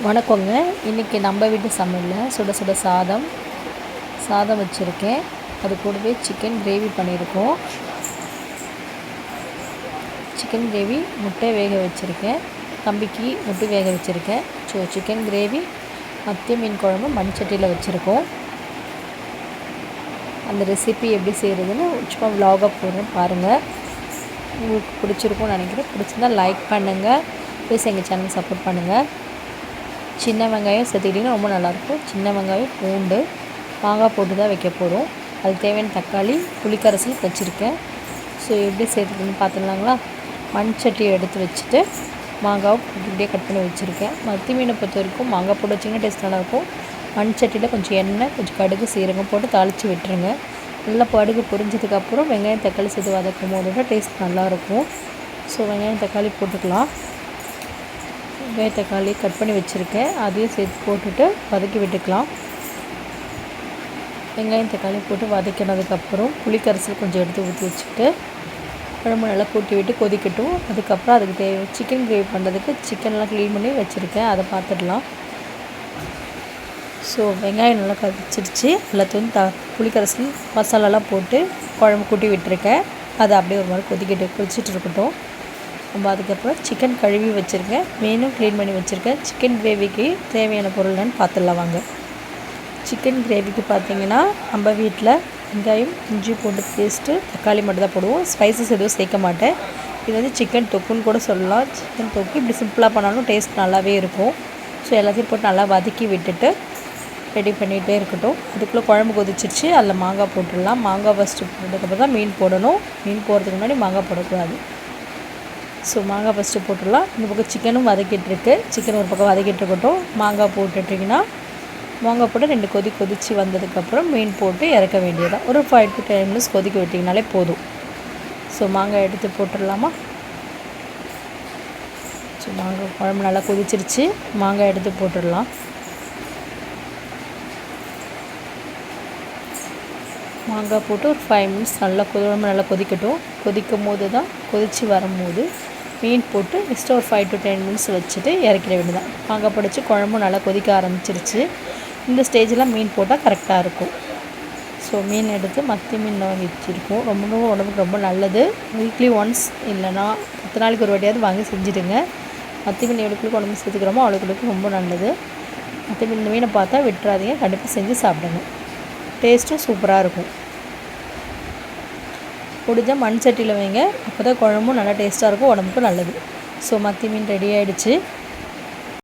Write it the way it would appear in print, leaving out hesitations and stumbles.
வணக்கங்க. இன்றைக்கி நம்ம வீட்டு சமையலில் சுட சுட சாதம் வச்சுருக்கேன். அது கூடவே சிக்கன் கிரேவி பண்ணியிருக்கோம். சிக்கன் கிரேவி முட்டை வேக வச்சுருக்கேன். தம்பிக்கு முட்டை வேக வச்சுருக்கேன். சிக்கன் கிரேவி மத்தி மீன் குழம்பு மண்சட்டியில் வச்சுருக்கோம். அந்த ரெசிபி எப்படி செய்கிறதுன்னு சும்மா விலாகாக போடுறேன் பாருங்கள். உங்களுக்கு பிடிச்சிருக்கும்னு நினைக்கிறேன். பிடிச்சிருந்தால் லைக் பண்ணுங்கள். ப்ளீஸ் எங்கள் சேனல் சப்போர்ட் பண்ணுங்கள். சின்ன வெங்காயம் சேர்த்துக்கிட்டிங்கன்னா ரொம்ப நல்லாயிருக்கும். சின்ன வெங்காயம், பூண்டு, மாங்காய் போட்டு தான் வைக்க போகிறோம். அதுக்கு தேவையான தக்காளி, புளிக்கரைசல் வச்சுருக்கேன். ஸோ எப்படி சேர்த்துக்கணும்னு பார்த்துடலாங்களா. மண் சட்டியை எடுத்து வச்சுட்டு மாங்காவை இப்படியே கட் பண்ணி வச்சுருக்கேன். மத்தி மீனை பொறுத்த வரைக்கும் மாங்காய் போட்டு வச்சிங்கன்னா டேஸ்ட் நல்லாயிருக்கும். மண் சட்டியில் கொஞ்சம் எண்ணெய், கொஞ்சம் கடுகு, சீரகம் போட்டு தாளித்து விட்டுருங்க. நல்லா கடுகு பொரிஞ்சதுக்கப்புறம் வெங்காயம் தக்காளி சேர்த்து வதக்கும் போது டேஸ்ட் நல்லாயிருக்கும். ஸோ வெங்காயம் தக்காளி போட்டுக்கலாம். வெங்காய தக்காளி கட் பண்ணி வச்சுருக்கேன். அதையும் சேர்த்து போட்டுட்டு வதக்கி விட்டுக்கலாம். வெங்காயம் தக்காளி போட்டு வதக்கினதுக்கப்புறம் புளிக்கரைசல் கொஞ்சம் எடுத்து ஊற்றி வச்சுக்கிட்டு குழம்பு நல்லா கூட்டி விட்டு கொதிக்கட்டும். அதுக்கப்புறம் அதுக்கு தேவை சிக்கன் கிரேவி பண்ணுறதுக்கு சிக்கன்லாம் க்ளீன் பண்ணி வச்சுருக்கேன். அதை பார்த்துடலாம். ஸோ வெங்காயம் நல்லா கதிச்சிடுச்சு. எல்லாத்தையும் புளிக்கரைசல் மசாலாலாம் போட்டு குழம்பு கூட்டி விட்டுருக்கேன். அதை அப்படியே ஒரு மாதிரி கொதிச்சிட்டு இருக்கட்டும். நம்ம அதுக்கப்புறம் சிக்கன் கழுவி வச்சுருக்கேன். மீனும் க்ளீன் பண்ணி வச்சுருக்கேன். சிக்கன் கிரேவிக்கு தேவையான பொருள்னு பார்த்துடலாம் வாங்க. சிக்கன் கிரேவிக்கு பார்த்திங்கன்னா நம்ம வீட்டில் வெங்காயம், இஞ்சி பூண்டு பேஸ்ட்டு, தக்காளி மட்டும் தான் போடுவோம். ஸ்பைசஸ் எதுவும் சேர்க்க மாட்டேன். இது வந்து சிக்கன் தொக்குன்னு கூட சொல்லலாம். சிக்கன் தொக்கு இப்படி சிம்பிளாக பண்ணாலும் டேஸ்ட் நல்லாவே இருக்கும். ஸோ எல்லாத்தையும் போட்டு நல்லா வதக்கி விட்டுட்டு ரெடி பண்ணிகிட்டே இருக்கட்டும். அதுக்குள்ளே குழம்பு கொதிச்சிருச்சு. அதில் மாங்காய் போட்டுடலாம். மாங்காய் ஃபஸ்ட்டு போட்டதுக்கப்புறம் தான் மீன் போடணும். மீன் போடுறதுக்கு முன்னாடி மாங்காய் போடக்கூடாது. ஸோ மாங்காய் ஃபஸ்ட்டு போட்டுடலாம். இந்த பக்கம் சிக்கனும் வதக்கிட்டுருக்கு. சிக்கன் ஒரு பக்கம் வதக்கிட்டு இருக்கட்டும். மாங்காய் போட்டுட்டிங்கன்னா மாங்காய் போட்டு 2 கொதித்து வந்ததுக்கப்புறம் மீன் போட்டு இறக்க வேண்டியதான். ஒரு 5 to 10 minutes கொதிக்க விட்டிங்கனாலே போதும். ஸோ மாங்காய் எடுத்து போட்டுடலாமா. ஸோ மாங்காய் குழம்பு நல்லா கொதிச்சிருச்சு. மாங்காய் எடுத்து போட்டுடலாம். மாங்காய் போட்டு ஒரு 5 minutes நல்லா குழம்பு நல்லா கொதிக்கட்டும். கொதிக்கும் போது தான் கொதித்து வரும்போது மீன் போட்டு நெக்ஸ்ட்டு ஒரு 5 to 10 minutes வச்சுட்டு இறக்கிட வேண்டியதான். மாங்காய் பிடிச்சி குழம்பும் நல்லா கொதிக்க ஆரம்பிச்சிருச்சு. இந்த ஸ்டேஜில் மீன் போட்டால் கரெக்டாக இருக்கும். ஸோ மீன் எடுத்து மத்தி மீன் வச்சிருக்கோம். ரொம்ப உடம்புக்கு ரொம்ப நல்லது. வீக்லி ஒன்ஸ் இல்லைனா 10 நாளைக்கு ஒரு வாட்டியாவது வாங்கி செஞ்சுடுங்க. மத்தி மீன் எவ்வளோக்குள்ள உடம்பு சேர்த்துக்கிறோமோ அவ்வளோக்குள்ளுக்கு ரொம்ப நல்லது. மத்தி மீனை பார்த்தா விட்டுறாதீங்க. கண்டிப்பாக செஞ்சு சாப்பிடுங்க. டேஸ்ட்டும் சூப்பராக இருக்கும். முடிஞ்சால் மண் சட்டியில் வைங்க. அப்போ தான் குழம்பும் நல்லா டேஸ்ட்டாக இருக்கும். உடம்புக்கும் நல்லது. ஸோ மத்தி மீன் ரெடி ஆகிடுச்சு.